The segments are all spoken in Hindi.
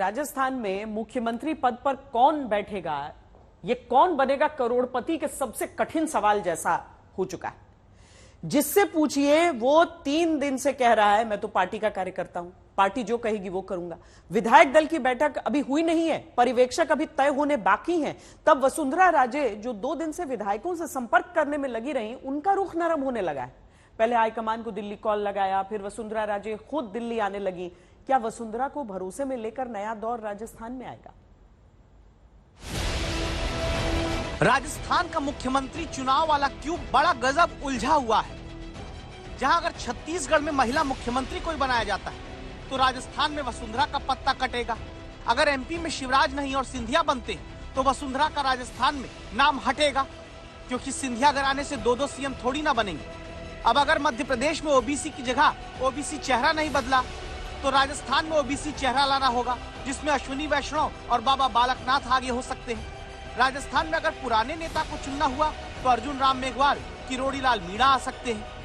राजस्थान में मुख्यमंत्री पद पर कौन बैठेगा, ये कौन बनेगा करोड़पति के सबसे कठिन सवाल जैसा हो चुका है। जिससे पूछिए वो 3 दिन से कह रहा है मैं तो पार्टी का कार्यकर्ता हूं, पार्टी जो कहेगी वो करूंगा। विधायक दल की बैठक अभी हुई नहीं है, पर्यवेक्षक अभी तय होने बाकी हैं। तब वसुंधरा राजे जो 2 दिन से विधायकों से संपर्क करने में लगी रही, उनका रुख नरम होने लगा है। पहले हाईकमान को दिल्ली कॉल लगाया, फिर वसुंधरा राजे खुद दिल्ली आने लगी। क्या वसुंधरा को भरोसे में लेकर नया दौर राजस्थान में आएगा? राजस्थान का मुख्यमंत्री चुनाव वाला क्यूब बड़ा गजब उलझा हुआ है। जहां अगर छत्तीसगढ़ में महिला मुख्यमंत्री कोई बनाया जाता है तो राजस्थान में वसुंधरा का पत्ता कटेगा। अगर एमपी में शिवराज नहीं और सिंधिया बनते हैं तो वसुंधरा का राजस्थान में नाम हटेगा, क्योंकि सिंधिया अगर आने से 2 सीएम थोड़ी ना बनेंगे। अब अगर मध्य प्रदेश में ओबीसी की जगह ओबीसी चेहरा नहीं बदला तो राजस्थान में ओबीसी चेहरा लाना होगा, जिसमें अश्विनी वैष्णव और बाबा बालकनाथ आगे हो सकते हैं। राजस्थान में अगर पुराने नेता को चुनना हुआ तो अर्जुन राम मेघवाल, किरोड़ी लाल मीणा आ सकते हैं।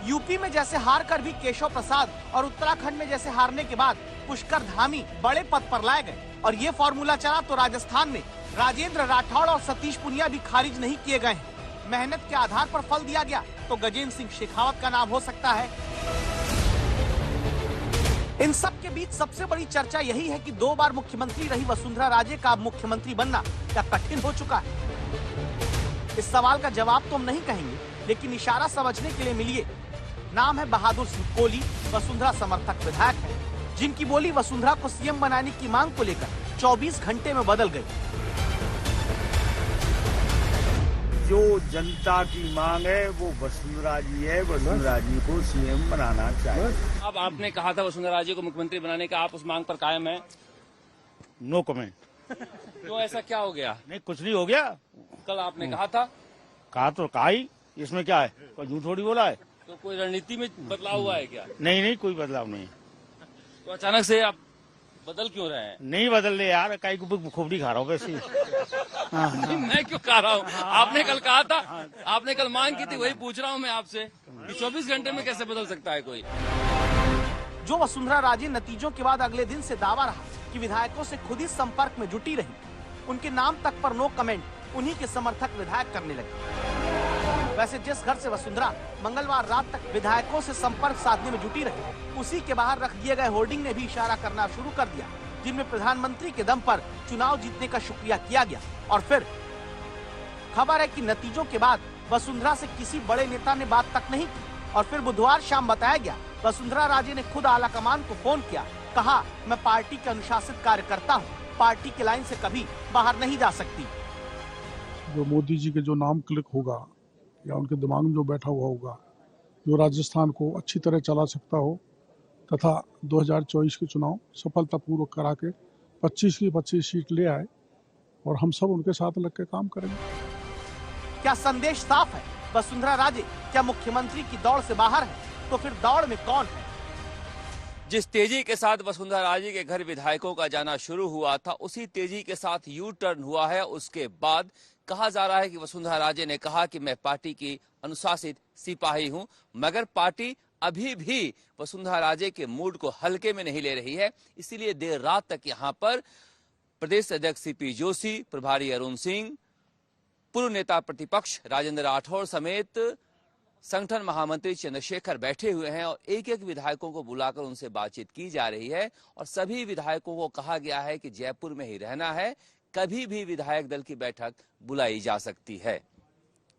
यूपी में जैसे हार कर भी केशव प्रसाद और उत्तराखंड में जैसे हारने के बाद पुष्कर धामी बड़े पद पर लाए गए और ये फॉर्मूला चला तो राजस्थान में राजेंद्र राठौड़ और सतीश पुनिया भी खारिज नहीं किए गए हैं। मेहनत के आधार पर फल दिया गया तो गजेंद्र सिंह शेखावत का नाम हो सकता है। इन सब के बीच सबसे बड़ी चर्चा यही है कि 2 बार मुख्यमंत्री रही वसुंधरा राजे का अब मुख्यमंत्री बनना क्या कठिन हो चुका है। इस सवाल का जवाब तो हम नहीं कहेंगे, लेकिन इशारा समझने के लिए मिलिए। नाम है बहादुर सिंह कोहली, वसुंधरा समर्थक विधायक है, जिनकी बोली वसुंधरा को सीएम बनाने की मांग को लेकर 24 घंटे में बदल गई। जो जनता की मांग है वो वसुंधरा जी है, वसुंधरा जी को सीएम बनाना चाहिए। अब आपने कहा था वसुंधरा जी को मुख्यमंत्री बनाने का, आप उस मांग पर कायम है? No comment. तो ऐसा क्या हो गया? नहीं, कुछ नहीं हो गया। कल आपने कहा था। कहा ही, इसमें क्या है, कोई झूठ थोड़ी बोला है। तो कोई रणनीति में बदलाव हुआ है क्या? नहीं, कोई बदलाव नहीं। तो अचानक से आप बदल क्यों रहे हैं? नहीं बदल ले यार, कहीं को खोपड़ी खा रहा हूँ वैसे। मैं क्यों खा रहा हूँ? आपने कल कहा था, आपने कल मांग की थी, वही पूछ रहा हूँ मैं आपसे कि 24 घंटे में कैसे बदल सकता है कोई। जो वसुंधरा राजे नतीजों के बाद अगले दिन से दावा रहा कि विधायकों से खुद ही संपर्क में जुटी रही, उनके नाम तक पर नो कमेंट उन्हीं के समर्थक विधायक करने लगे। वैसे जिस घर से वसुंधरा मंगलवार रात तक विधायकों से संपर्क साधने में जुटी रही, उसी के बाहर रख दिए गए होर्डिंग ने भी इशारा करना शुरू कर दिया, जिनमें प्रधानमंत्री के दम पर चुनाव जीतने का शुक्रिया किया गया। और फिर खबर है कि नतीजों के बाद वसुंधरा से किसी बड़े नेता ने बात तक नहीं की और फिर बुधवार शाम बताया गया वसुंधरा राजे ने खुद आला कमान को फोन किया, कहा मैं पार्टी के अनुशासित कार्यकर्ता हूँ, पार्टी के लाइन से कभी बाहर नहीं जा सकती। जो मोदी जी के जो नाम क्लिक होगा या उनके दिमाग में जो बैठा हुआ होगा, जो राजस्थान को अच्छी तरह चला सकता हो तथा 2024 के चुनाव सफलतापूर्वक करा के 25 की 25 सीट ले आए और हम सब उनके साथ लग के काम करेंगे। क्या संदेश साफ है? वसुंधरा राजे क्या मुख्यमंत्री की दौड़ से बाहर है? तो फिर दौड़ में कौन है? जिस तेजी के साथ वसुंधरा राजे के घर विधायकों का जाना शुरू हुआ था, उसी तेजी के साथ यू टर्न हुआ है। उसके बाद कहा जा रहा है कि वसुंधरा राजे ने कहा कि मैं पार्टी की अनुशासित सिपाही हूं, मगर पार्टी अभी भी वसुंधरा राजे के मूड को हल्के में नहीं ले रही है। इसीलिए देर रात तक यहां पर प्रदेश अध्यक्ष सीपी जोशी, प्रभारी अरुण सिंह, पूर्व नेता प्रतिपक्ष राजेंद्र राठौड़ समेत संगठन महामंत्री चंद्रशेखर बैठे हुए हैं और एक एक विधायकों को बुलाकर उनसे बातचीत की जा रही है। और सभी विधायकों को कहा गया है कि जयपुर में ही रहना है, कभी भी विधायक दल की बैठक बुलाई जा सकती है।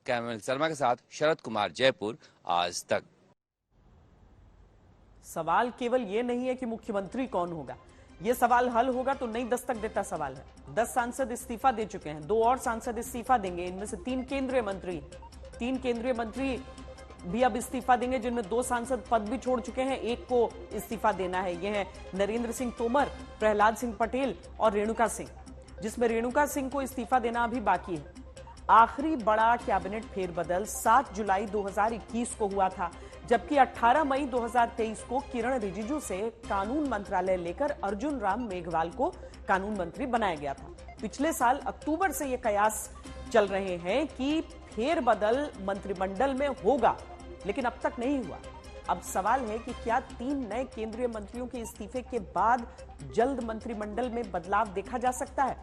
कैमरामैन शर्मा के साथ शरद कुमार, जयपुर, आज तक। सवाल केवल ये नहीं है कि मुख्यमंत्री कौन होगा, ये सवाल हल होगा तो नई दस्तक देता सवाल है। 10 सांसद इस्तीफा दे चुके हैं, 2 और सांसद इस्तीफा देंगे। इनमें से 3 केंद्रीय मंत्री भी अब इस्तीफा देंगे, जिनमें 2 सांसद पद भी छोड़ चुके हैं, 1 को इस्तीफा देना है। ये हैं नरेंद्र सिंह तोमर, प्रहलाद सिंह पटेल और रेणुका सिंह, जिसमें रेणुका सिंह को इस्तीफा देना अभी बाकी है। आखिरी बड़ा कैबिनेट फेरबदल 7 जुलाई 2021 को हुआ था, जबकि 18 मई 2023 को किरण रिजिजू से कानून मंत्रालय लेकर अर्जुन राम मेघवाल को कानून मंत्री बनाया गया था। पिछले साल अक्टूबर से ये कयास चल रहे हैं कि फेरबदल मंत्रिमंडल में होगा, लेकिन अब तक नहीं हुआ। अब सवाल है कि क्या 3 नए केंद्रीय मंत्रियों के इस्तीफे के बाद जल्द मंत्रिमंडल में बदलाव देखा जा सकता है?